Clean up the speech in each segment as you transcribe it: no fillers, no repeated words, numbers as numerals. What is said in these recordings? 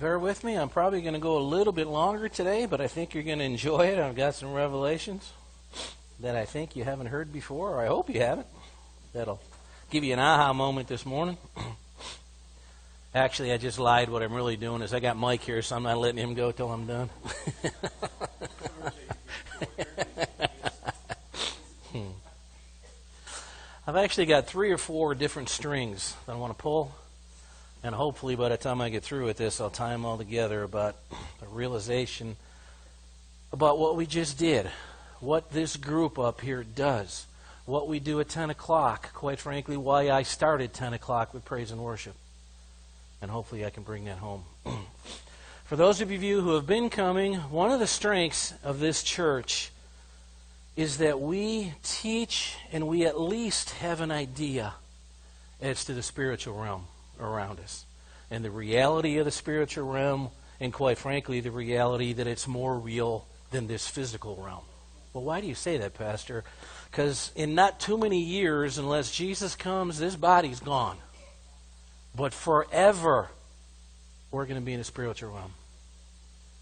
bear with me. I'm probably going to go a little bit longer today, but I think you're going to enjoy it. I've got some revelations that I think you haven't heard before, or I hope you haven't. That'll give you an aha moment this morning. Actually, I just lied. What I'm really doing is I got Mike here, so I'm not letting him go till I'm done. I've actually got 3 or 4 different strings that I want to pull, and hopefully by the time I get through with this, I'll tie them all together about the realization about what we just did, what this group up here does, what we do at 10 o'clock, quite frankly, why I started 10 o'clock with praise and worship. And hopefully I can bring that home. For those of you who have been coming, one of the strengths of this church is that we teach and we at least have an idea as to the spiritual realm around us. And the reality of the spiritual realm, and quite frankly, the reality that it's more real than this physical realm. Well, why do you say that, Pastor? Because in not too many years, unless Jesus comes, this body's gone. But forever, we're going to be in the spiritual realm.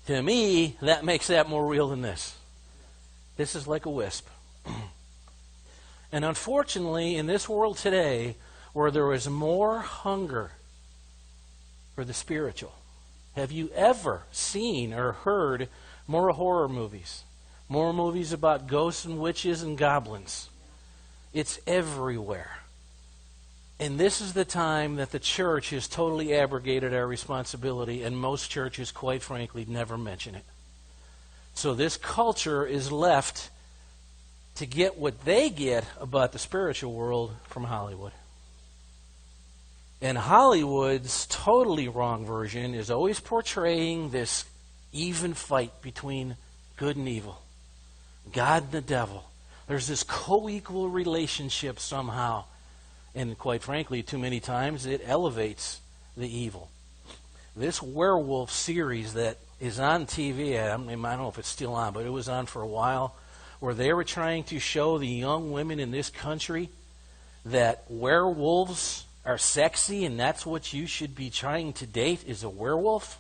To me, that makes that more real than this. This is like a wisp. And unfortunately, in this world today, where there is more hunger for the spiritual, have you ever seen or heard more horror movies? More movies about ghosts and witches and goblins? It's everywhere. And this is the time that the church has totally abrogated our responsibility, and most churches, quite frankly, never mention it. So this culture is left to get what they get about the spiritual world from Hollywood. And Hollywood's totally wrong version is always portraying this even fight between good and evil, God and the devil. There's this co-equal relationship somehow. And quite frankly, too many times it elevates the evil. This werewolf series that is on TV, I don't know if it's still on, but it was on for a while, where they were trying to show the young women in this country that werewolves are sexy and that's what you should be trying to date is a werewolf.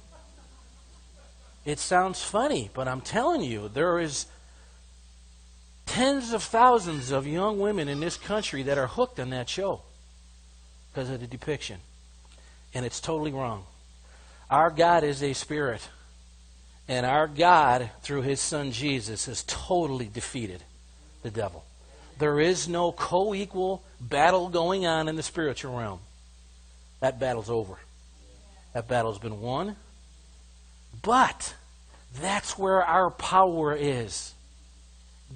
It sounds funny, but I'm telling you, there is tens of thousands of young women in this country that are hooked on that show because of the depiction. And it's totally wrong. Our God is a spirit. And our God, through His Son Jesus, has totally defeated the devil. There is no co-equal battle going on in the spiritual realm. That battle's over. That battle's been won. But that's where our power is.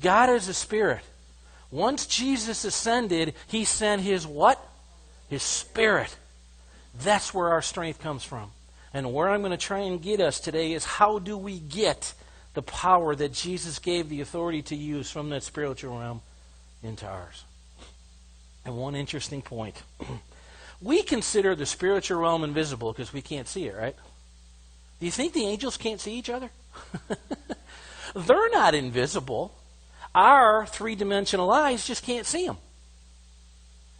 God is a spirit. Once Jesus ascended, He sent His what? His Spirit. That's where our strength comes from. And where I'm going to try and get us today is how do we get the power that Jesus gave the authority to use from that spiritual realm into ours. And one interesting point. We consider the spiritual realm invisible because we can't see it, right? Do you think the angels can't see each other? They're not invisible. Our three-dimensional eyes just can't see them.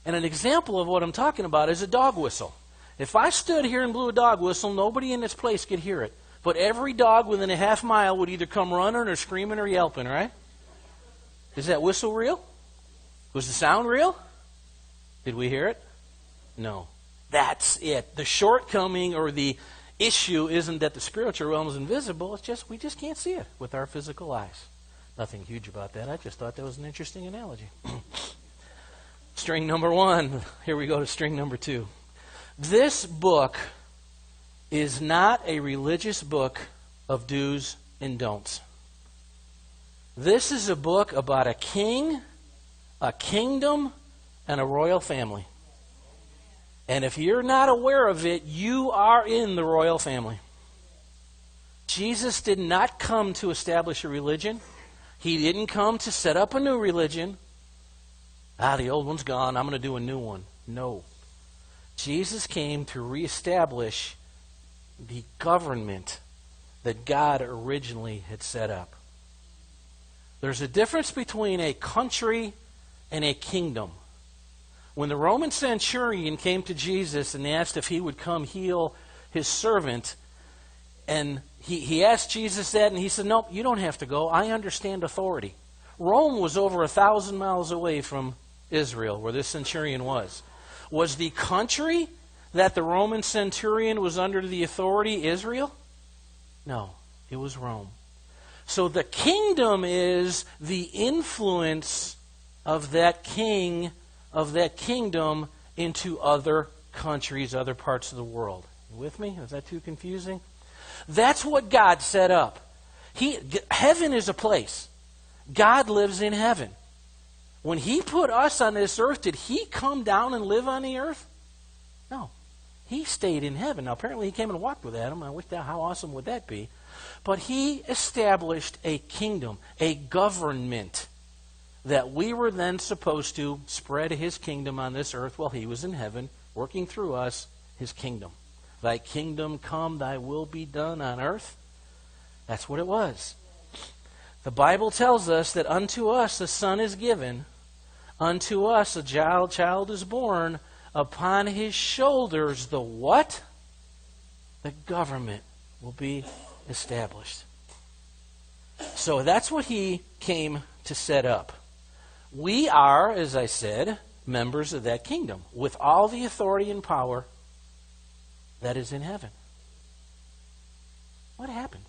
And an example of what I'm talking about is a dog whistle. If I stood here and blew a dog whistle, nobody in this place could hear it. But every dog within a half mile would either come running or screaming or yelping, right? Is that whistle real? Was the sound real? Did we hear it? No. That's it. The shortcoming or the issue isn't that the spiritual realm is invisible. It's just we just can't see it with our physical eyes. Nothing huge about that. I just thought that was an interesting analogy. String number 1. Here we go to string number 2. This book is not a religious book of do's and don'ts. This is a book about a king, a kingdom, and a royal family. And if you're not aware of it, you are in the royal family. Jesus did not come to establish a religion. He didn't come to set up a new religion. The old one's gone, I'm going to do a new one. No. Jesus came to reestablish the government that God originally had set up. There's a difference between a country and a kingdom. When the Roman centurion came to Jesus and asked if he would come heal his servant, And he asked Jesus that, and he said, nope, you don't have to go. I understand authority. Rome was over 1,000 miles away from Israel, where this centurion was. Was the country that the Roman centurion was under the authority Israel? No, it was Rome. So the kingdom is the influence of that king, of that kingdom into other countries, other parts of the world. You with me? Is that too confusing? That's what God set up. Heaven is a place. God lives in heaven. When He put us on this earth, did He come down and live on the earth? No. He stayed in heaven. Now, apparently He came and walked with Adam. I wish that, how awesome would that be? But He established a kingdom, a government, that we were then supposed to spread His kingdom on this earth while He was in heaven, working through us, His kingdom. Thy kingdom come, thy will be done on earth. That's what it was. The Bible tells us that unto us a son is given, unto us a child is born, upon His shoulders the what? The government will be established. So that's what He came to set up. We are, as I said, members of that kingdom with all the authority and power that is in heaven. What happened?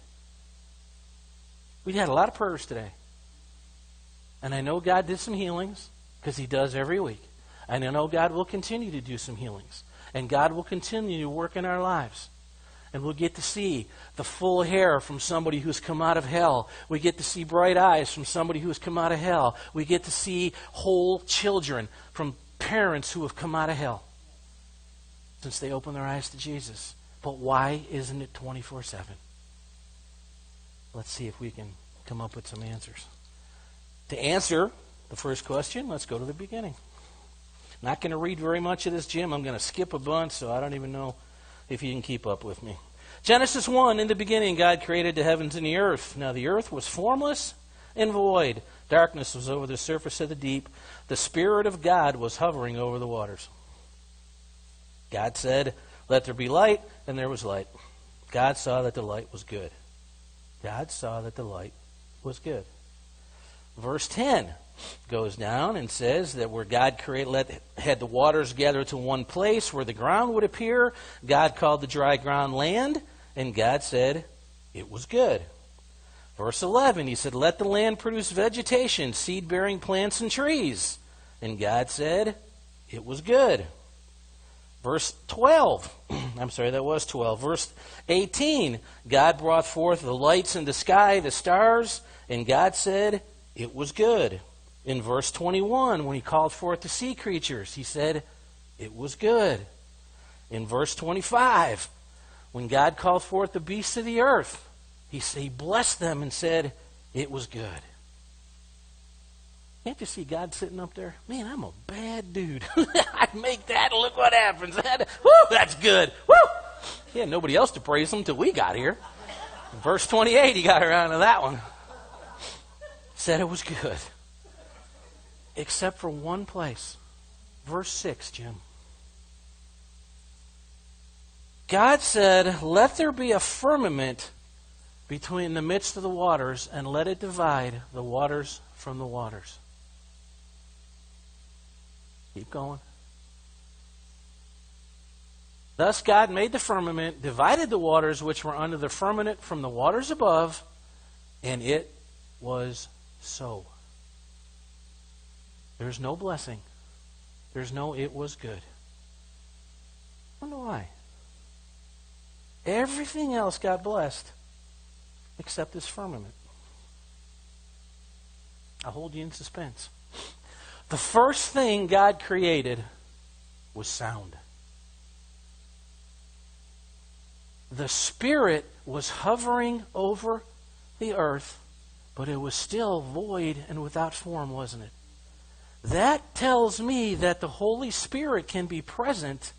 We had a lot of prayers today. And I know God did some healings, because He does every week. And I know God will continue to do some healings. And God will continue to work in our lives. And we'll get to see the full hair from somebody who's come out of hell. We get to see bright eyes from somebody who's come out of hell. We get to see whole children from parents who have come out of hell since they opened their eyes to Jesus. But why isn't it 24/7? Let's see if we can come up with some answers. To answer the first question, let's go to the beginning. Not going to read very much of this, Jim. I'm going to skip a bunch, so I don't even know if you can keep up with me. Genesis 1, in the beginning, God created the heavens and the earth. Now the earth was formless and void. Darkness was over the surface of the deep. The Spirit of God was hovering over the waters. God said, let there be light, and there was light. God saw that the light was good. God saw that the light was good. Verse 10 goes down and says that where God had the waters gather to one place where the ground would appear, God called the dry ground land, and God said it was good. Verse 11, He said, let the land produce vegetation, seed-bearing plants and trees. And God said it was good. Verse 12, that was 12. Verse 18, God brought forth the lights in the sky, the stars, and God said it was good. In verse 21, when He called forth the sea creatures, He said it was good. In verse 25, when God called forth the beasts of the earth, He blessed them and said it was good. Can't you see God sitting up there? Man, I'm a bad dude. I make that, and look what happens. That's good. Woo! He had nobody else to praise Him till we got here. In verse 28, He got around to that one. Said it was good. Except for one place. Verse 6, Jim. God said, let there be a firmament between the midst of the waters, and let it divide the waters from the waters. Keep going. Thus God made the firmament, divided the waters which were under the firmament from the waters above, and it was so. There's no blessing. There's no it was good. I wonder why. Everything else got blessed except this firmament. I'll hold you in suspense. The first thing God created was sound. The Spirit was hovering over the earth, but it was still void and without form, wasn't it? That tells me that the Holy Spirit can be present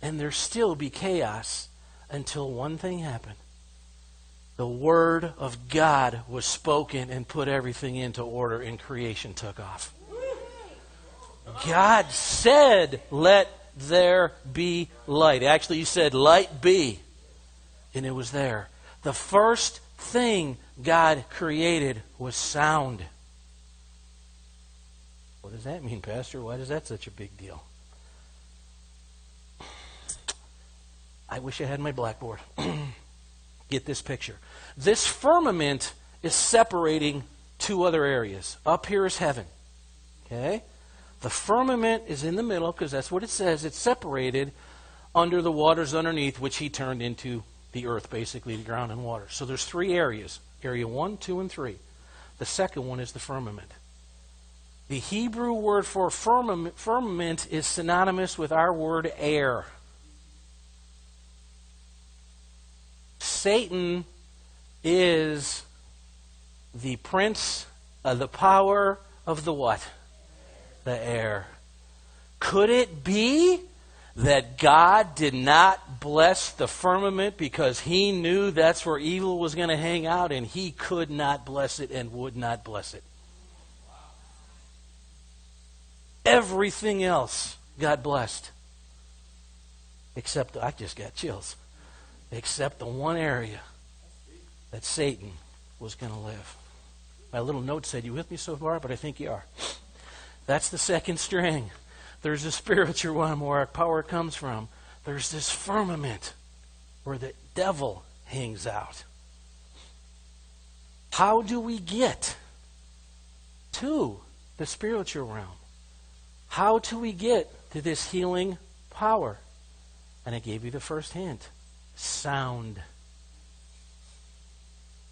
and there still be chaos until one thing happened. The Word of God was spoken and put everything into order, and creation took off. God said, let there be light. Actually, He said, light be. and it was there. The first thing God created was sound. What does that mean, Pastor? Why is that such a big deal? I wish I had my blackboard. Get this picture. This firmament is separating two other areas. Up here is heaven. Okay? The firmament is in the middle because that's what it says. It's separated under the waters underneath, which he turned into the earth, basically, the ground and water. So there's three areas. Area 1, 2, and 3. The second one is the firmament. The Hebrew word for firmament is synonymous with our word air. Satan is the prince of the power of the what? The air. Could it be that God did not bless the firmament because he knew that's where evil was going to hang out and he could not bless it and would not bless it? Everything else God blessed. Except, I just got chills. Except the one area that Satan was going to live. My little note said, you with me so far? But I think you are. That's the second string. There's a spiritual one where our power comes from. There's this firmament where the devil hangs out. How do we get to the spiritual realm? How do we get to this healing power? And I gave you the first hint. Sound.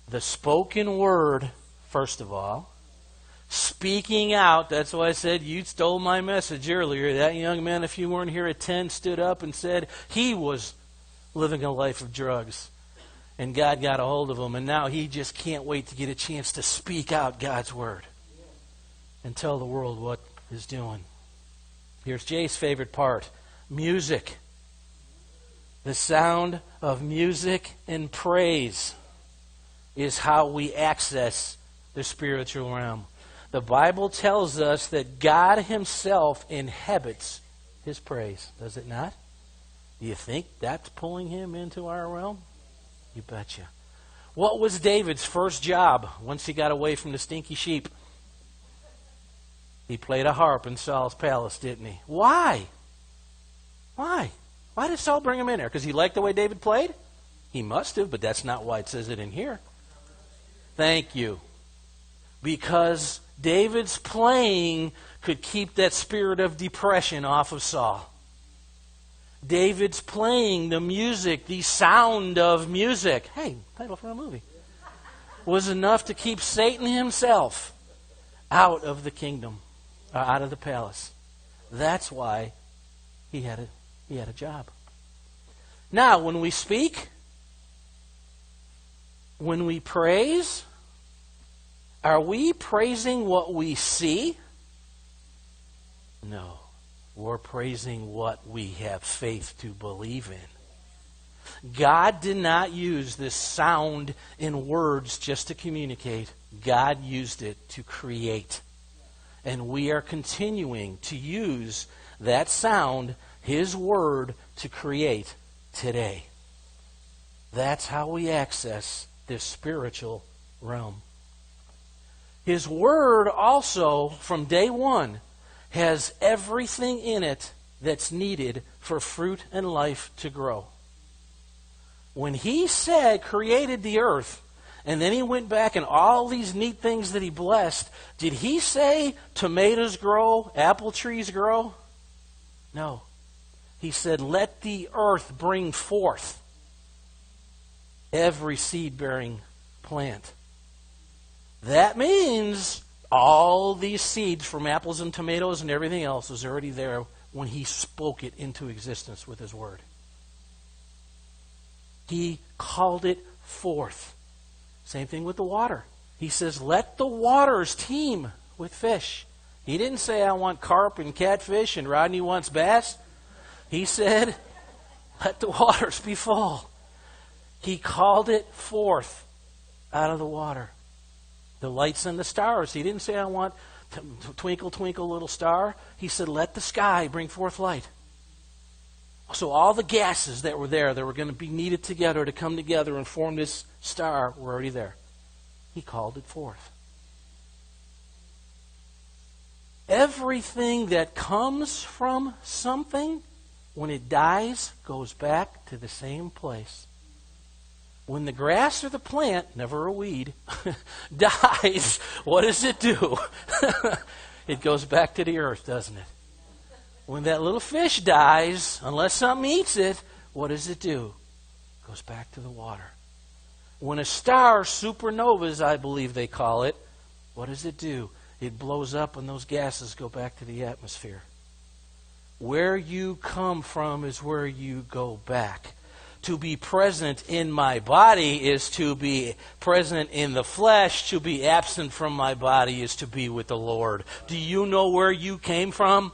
The spoken word, first of all. Speaking out, that's why I said you stole my message earlier. That young man, if you weren't here at 10, stood up and said he was living a life of drugs. And God got a hold of him, and now he just can't wait to get a chance to speak out God's word and tell the world what he's doing. Here's Jay's favorite part. Music. The sound of music and praise is how we access the spiritual realm. The Bible tells us that God himself inhabits his praise, does it not? Do you think that's pulling him into our realm? You betcha. What was David's first job once he got away from the stinky sheep? He played a harp in Saul's palace, didn't he? Why? Why? Why did Saul bring him in there? Because he liked the way David played? He must have, but that's not why it says it in here. Thank you. Because David's playing could keep that spirit of depression off of Saul. David's playing, the music, the sound of music, hey, title for a movie, was enough to keep Satan himself out of the kingdom, out of the palace. That's why he had a job. Now, when we speak, when we praise, are we praising what we see? No. We're praising what we have faith to believe in. God did not use this sound in words just to communicate. God used it to create. And we are continuing to use that sound, his word, to create today. That's how we access this spiritual realm. His word also, from day one, has everything in it that's needed for fruit and life to grow. When he said, created the earth, and then he went back and all these neat things that he blessed, did he say tomatoes grow, apple trees grow? No. He said, let the earth bring forth every seed-bearing plant. That means all these seeds from apples and tomatoes and everything else was already there when he spoke it into existence with his word. He called it forth. Same thing with the water. He says, let the waters teem with fish. He didn't say, I want carp and catfish and Rodney wants bass. He said, let the waters be full. He called it forth out of the water. The lights and the stars. He didn't say, I want twinkle, twinkle, little star. He said, let the sky bring forth light. So all the gases that were there that were going to be needed together to come together and form this star were already there. He called it forth. Everything that comes from something, when it dies, goes back to the same place. When the grass or the plant, never a weed, dies, what does it do? It goes back to the earth, doesn't it? When that little fish dies, unless something eats it, what does it do? It goes back to the water. When a star, supernovas, I believe they call it, what does it do? It blows up and those gases go back to the atmosphere. Where you come from is where you go back. To be present in my body is to be present in the flesh. To be absent from my body is to be with the Lord. Do you know where you came from?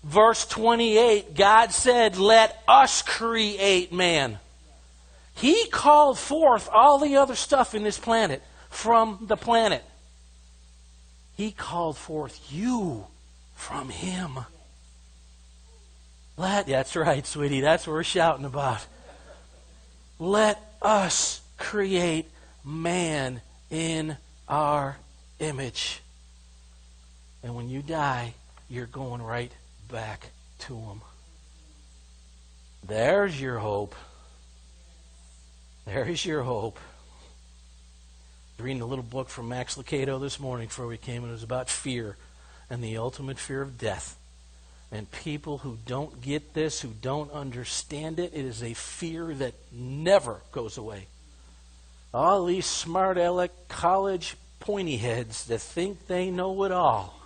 Verse 28, God said, let us create man. He called forth all the other stuff in this planet from the planet. He called forth you from Him. That's right, sweetie. That's what we're shouting about. Let us create man in our image. And when you die, you're going right back to Him. There's your hope. There's your hope. I was reading a little book from Max Lucado this morning before we came, and it was about fear and the ultimate fear of death. And people who don't get this, who don't understand it, it is a fear that never goes away. All these smart aleck college pointy heads that think they know it all.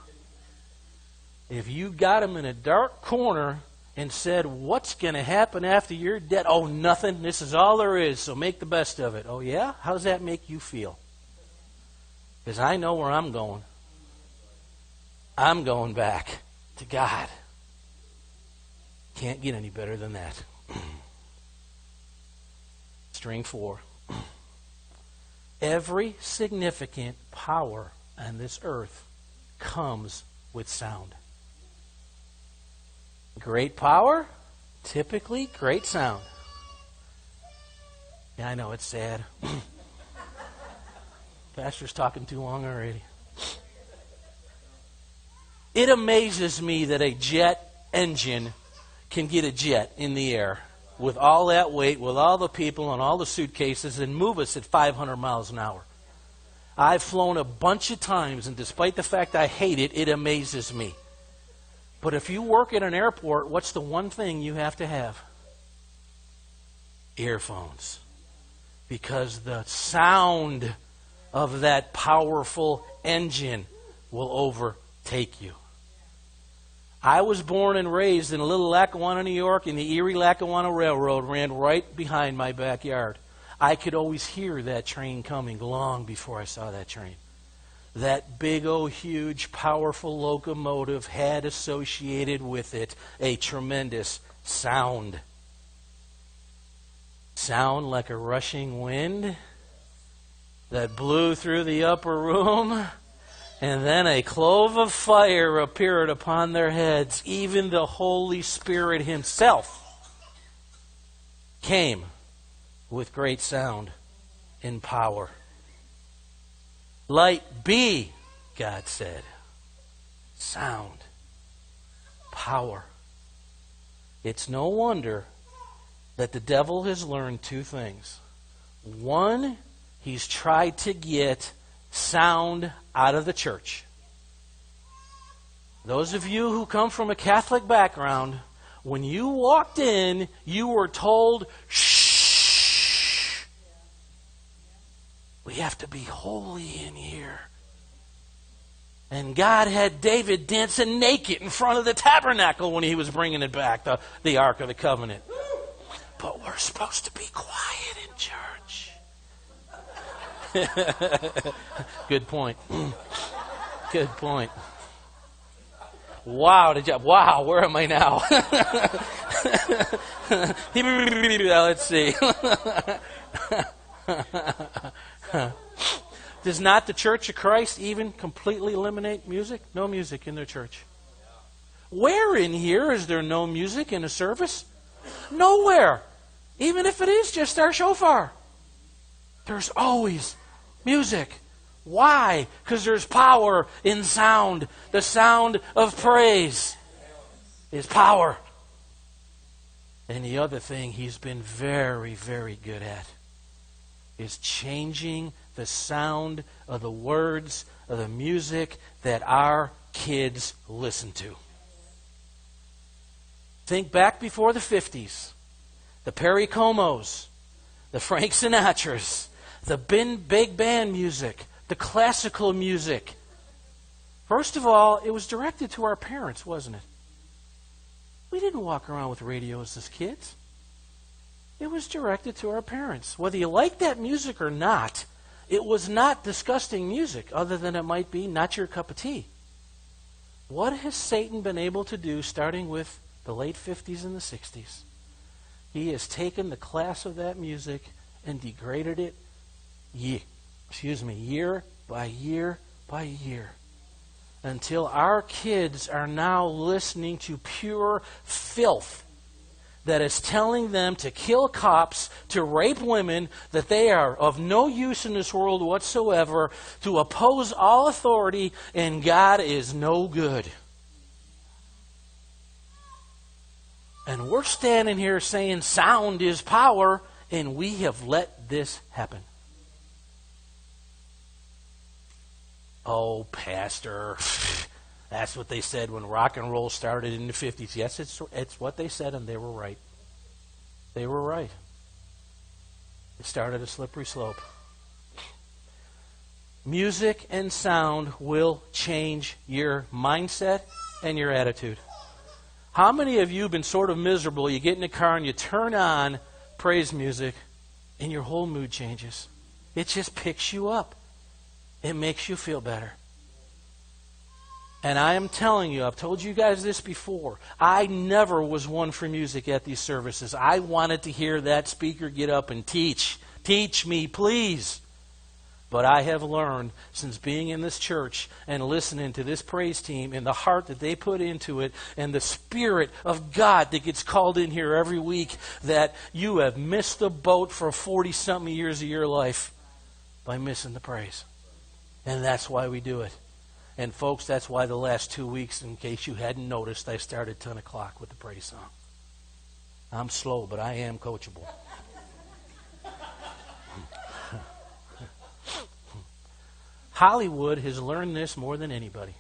If you got them in a dark corner and said, what's going to happen after you're dead? Oh, nothing. This is all there is, so make the best of it. Oh, yeah? How does that make you feel? Because I know where I'm going. I'm going back to God. Can't get any better than that. String 4. Every significant power on this earth comes with sound. Great power, typically great sound. Yeah, I know, it's sad. Pastor's talking too long already. It amazes me that a jet engine can get a jet in the air with all that weight, with all the people and all the suitcases, and move us at 500 miles an hour. I've flown a bunch of times, and despite the fact I hate it, it amazes me. But if you work at an airport, what's the one thing you have to have? Earphones. Because the sound of that powerful engine will overtake you. I was born and raised in Little Lackawanna, New York, and the Erie Lackawanna Railroad ran right behind my backyard. I could always hear that train coming long before I saw that train. That big, huge, powerful locomotive had associated with it a tremendous sound. Sound like a rushing wind that blew through the upper room, and then a clove of fire appeared upon their heads. Even the Holy Spirit Himself came with great sound and power. Light be, God said. Sound. Power. It's no wonder that the devil has learned two things. One, he's tried to get sound out of the church. Those of you who come from a Catholic background, when you walked in, you were told, shh. We have to be holy in here. And God had David dancing naked in front of the tabernacle when He was bringing it back, the Ark of the Covenant. But we're supposed to be quiet in church. Good point. Good point. Wow, wow, where am I now? Let's see. Does not the Church of Christ even completely eliminate music? No music in their church. Where in here is there no music in a service? Nowhere. Even if it is just our shofar. There's always music. Why? Because there's power in sound. The sound of praise is power. And the other thing he's been very, very good at is changing the sound of the words of the music that our kids listen to. Think back before the 50s. The Perry Comos, the Frank Sinatras, the big band music, the classical music. First of all, it was directed to our parents, wasn't it? We didn't walk around with radios as kids. It was directed to our parents. Whether you like that music or not, it was not disgusting music, other than it might be not your cup of tea. What has Satan been able to do starting with the late 50s and the 60s? He has taken the class of that music and degraded it year by year by year, until our kids are now listening to pure filth that is telling them to kill cops, to rape women, that they are of no use in this world whatsoever, to oppose all authority, and God is no good. And we're standing here saying sound is power, and we have let this happen. Oh, Pastor, that's what they said when rock and roll started in the 50s. Yes, it's what they said, and they were right. They were right. It started a slippery slope. Music and sound will change your mindset and your attitude. How many of you have been sort of miserable? You get in the car and you turn on praise music and your whole mood changes. It just picks you up. It makes you feel better. And I am telling you, I've told you guys this before, I never was one for music at these services. I wanted to hear that speaker get up and teach. Teach me, please. But I have learned since being in this church and listening to this praise team and the heart that they put into it and the Spirit of God that gets called in here every week, that you have missed the boat for 40-something years of your life by missing the praise. And that's why we do it. And folks, that's why the last 2 weeks, in case you hadn't noticed, I started 10 o'clock with the praise song. I'm slow, but I am coachable. Hollywood has learned this more than anybody.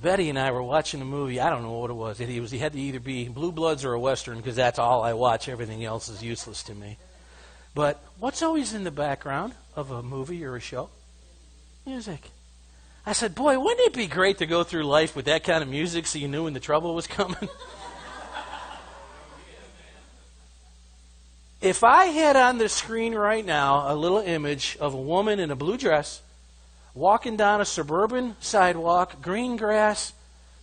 Betty and I were watching a movie. I don't know what it was. He had to either be Blue Bloods or a Western, because that's all I watch. Everything else is useless to me. But what's always in the background of a movie or a show? Music. I said, boy, wouldn't it be great to go through life with that kind of music so you knew when the trouble was coming? If I had on the screen right now a little image of a woman in a blue dress walking down a suburban sidewalk, green grass,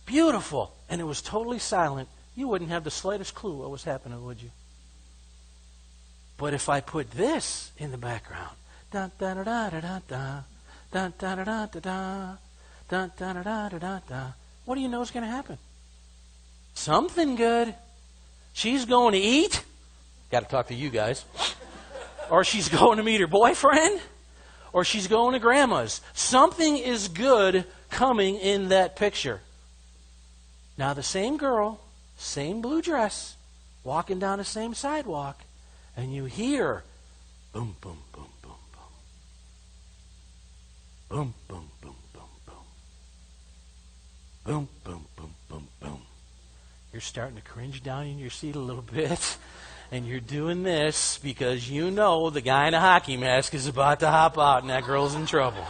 beautiful, and it was totally silent, you wouldn't have the slightest clue what was happening, would you? But if I put this in the background, dun dun da da da da, dun dun da da da, dun dun da da da da, what do you know is going to happen? Something good. She's going to eat. Got to talk to you guys. Or she's going to meet her boyfriend. Or she's going to grandma's. Something is good coming in that picture. Now the same girl, same blue dress, walking down the same sidewalk, and you hear boom, boom, boom, boom, boom. Boom, boom, boom, boom, boom. Boom, boom, boom, boom, boom. You're starting to cringe down in your seat a little bit. And you're doing this because you know the guy in a hockey mask is about to hop out and that girl's in trouble.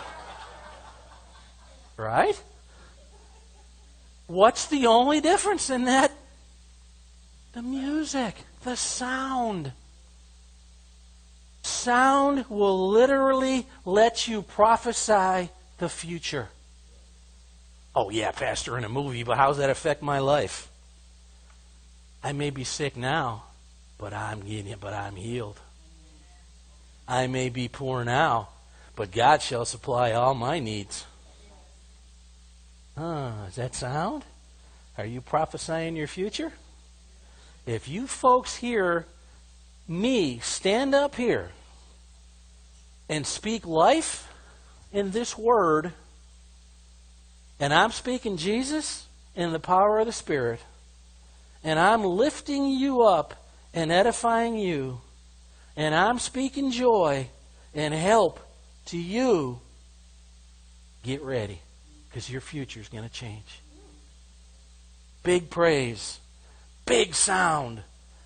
Right? What's the only difference in that? The music, the sound. Sound will literally let you prophesy the future. Oh yeah, Pastor, in a movie, but how does that affect my life? I may be sick now, but I'm healed. I may be poor now, but God shall supply all my needs. Does that sound? Are you prophesying your future? If you folks hear me stand up here and speak life in this word, and I'm speaking Jesus in the power of the Spirit, and I'm lifting you up and edifying you, and I'm speaking joy and help to you, get ready, because your future is going to change. Big praise, big sound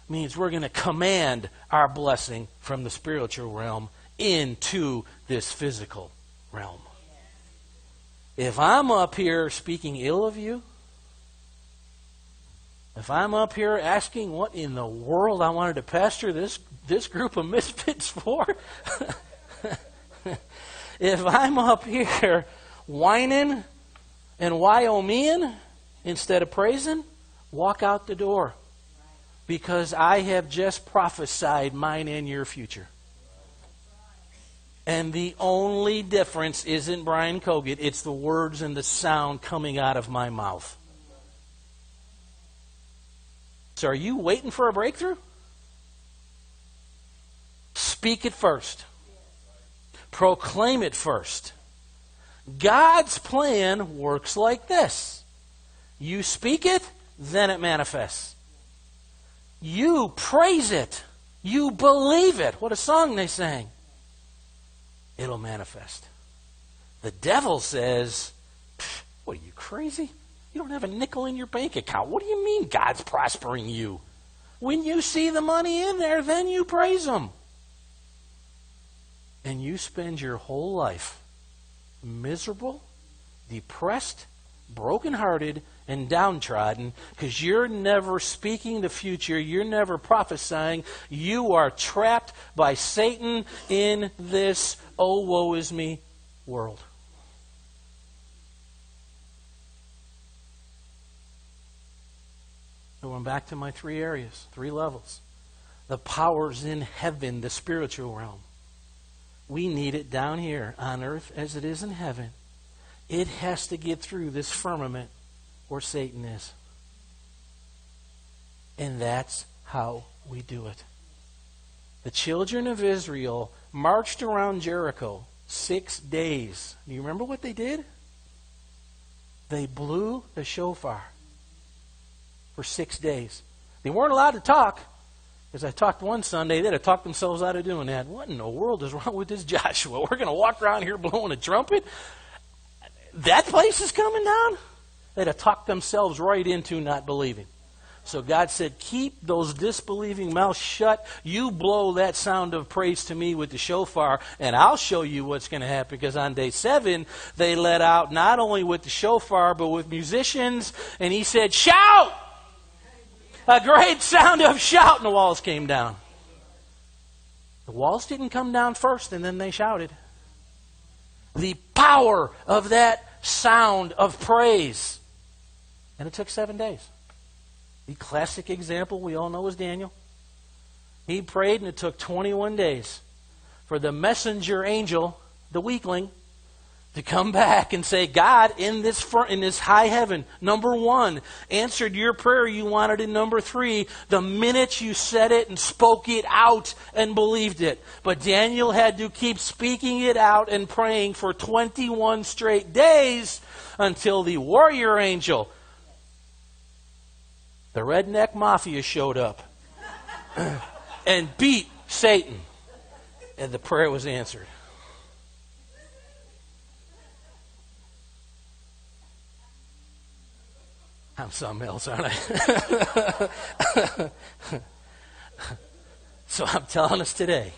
means we're going to command our blessing from the spiritual realm into this physical realm. If I'm up here speaking ill of you, if I'm up here asking what in the world I wanted to pastor this group of misfits for, if I'm up here whining and Wyomingian instead of praising, walk out the door. Because I have just prophesied mine and your future. And the only difference isn't Brian Kogut, it's the words and the sound coming out of my mouth. So are you waiting for a breakthrough? Speak it first. Proclaim it first. God's plan works like this. You speak it, then it manifests. You praise it. You believe it. What a song they sang. It'll manifest. The devil says, what are you, crazy? You don't have a nickel in your bank account. What do you mean God's prospering you? When you see the money in there, then you praise Him. And you spend your whole life miserable, depressed, brokenhearted, and downtrodden because you're never speaking the future. You're never prophesying. You are trapped by Satan in this oh woe is me world. So I'm back to my 3 areas, 3 levels. The powers in heaven, the spiritual realm. We need it down here on earth as it is in heaven. It has to get through this firmament where Satan is. And that's how we do it. The children of Israel marched around Jericho 6 days. Do you remember what they did? They blew the shofar for 6 days. They weren't allowed to talk. As I talked one Sunday, they'd have talked themselves out of doing that. What in the world is wrong with this Joshua? We're going to walk around here blowing a trumpet? That place is coming down? They'd have talked themselves right into not believing. So God said, keep those disbelieving mouths shut. You blow that sound of praise to me with the shofar, and I'll show you what's going to happen. Because on day 7, they let out not only with the shofar, but with musicians. And He said, shout! A great sound of shout, and the walls came down. The walls didn't come down first, and then they shouted. The power of that sound of praise. And it took 7 days. The classic example we all know is Daniel. He prayed, and it took 21 days for the messenger angel, the weakling, to come back and say, God, in this high heaven, number 1, answered your prayer you wanted in number 3 the minute you said it and spoke it out and believed it. But Daniel had to keep speaking it out and praying for 21 straight days until the warrior angel, the redneck mafia, showed up and beat Satan. And the prayer was answered. I'm something else, aren't I? So I'm telling us today.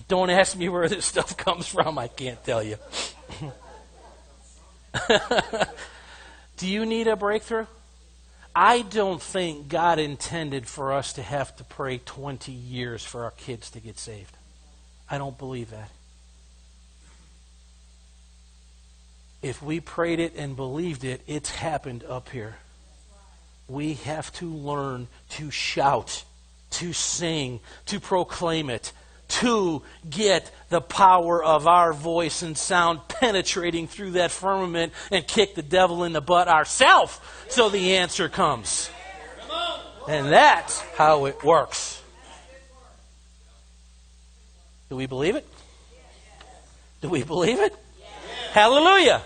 Don't ask me where this stuff comes from. I can't tell you. Do you need a breakthrough? I don't think God intended for us to have to pray 20 years for our kids to get saved. I don't believe that. If we prayed it and believed it, it's happened up here. We have to learn to shout, to sing, to proclaim it, to get the power of our voice and sound penetrating through that firmament and kick the devil in the butt ourselves so the answer comes. And that's how it works. Do we believe it? Do we believe it? Hallelujah.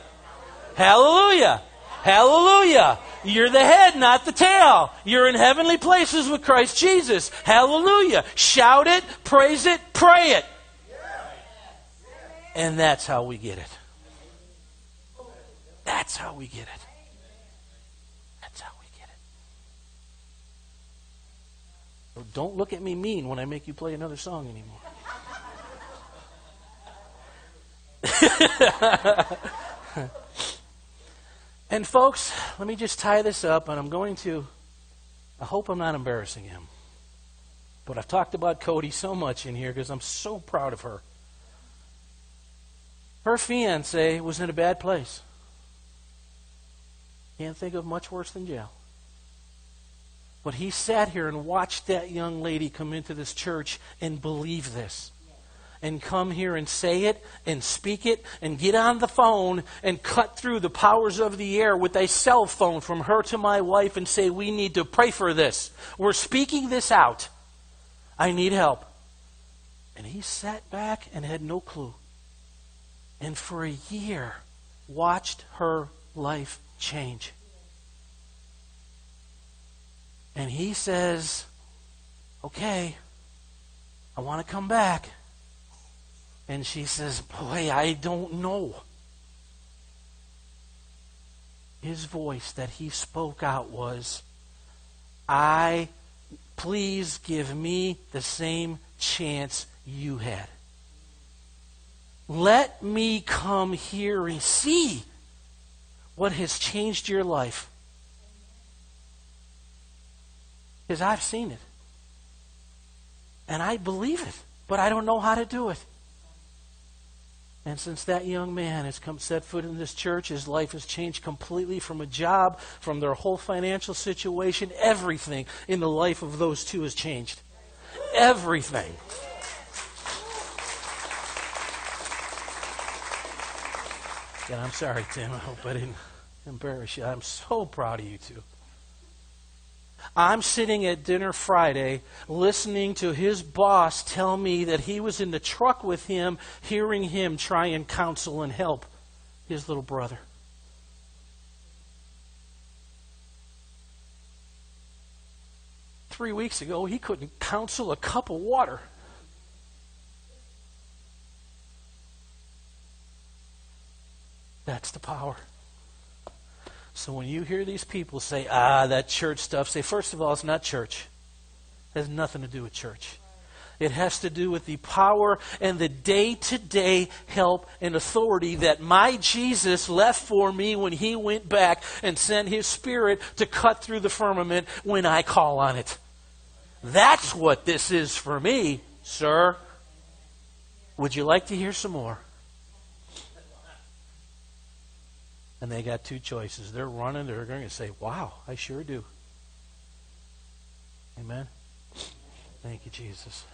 Hallelujah. Hallelujah. You're the head, not the tail. You're in heavenly places with Christ Jesus. Hallelujah. Shout it, praise it, pray it. And that's how we get it. That's how we get it. That's how we get it. So don't look at me mean when I make you play another song anymore. And folks, let me just tie this up, and I hope I'm not embarrassing him. But I've talked about Cody so much in here because I'm so proud of her. Her fiancé was in a bad place. Can't think of much worse than jail. But he sat here and watched that young lady come into this church and believe this. And come here and say it and speak it and get on the phone and cut through the powers of the air with a cell phone from her to my wife and say, we need to pray for this. We're speaking this out. I need help. And he sat back and had no clue. And for a year, watched her life change. And he says, okay, I want to come back. And she says, boy, I don't know. His voice that he spoke out was, please give me the same chance you had. Let me come here and see what has changed your life. Because I've seen it. And I believe it, but I don't know how to do it. And since that young man has come set foot in this church, his life has changed completely, from a job, from their whole financial situation. Everything in the life of those two has changed. Everything. And I'm sorry, Tim. I hope I didn't embarrass you. I'm so proud of you two. I'm sitting at dinner Friday listening to his boss tell me that he was in the truck with him, hearing him try and counsel and help his little brother. Three weeks ago, he couldn't counsel a cup of water. That's the power. So when you hear these people say, that church stuff, say, first of all, it's not church. It has nothing to do with church. It has to do with the power and the day-to-day help and authority that my Jesus left for me when he went back and sent his Spirit to cut through the firmament when I call on it. That's what this is for me, sir. Would you like to hear some more? And they got two choices. They're running. They're going to say, wow, I sure do. Amen. Thank you, Jesus.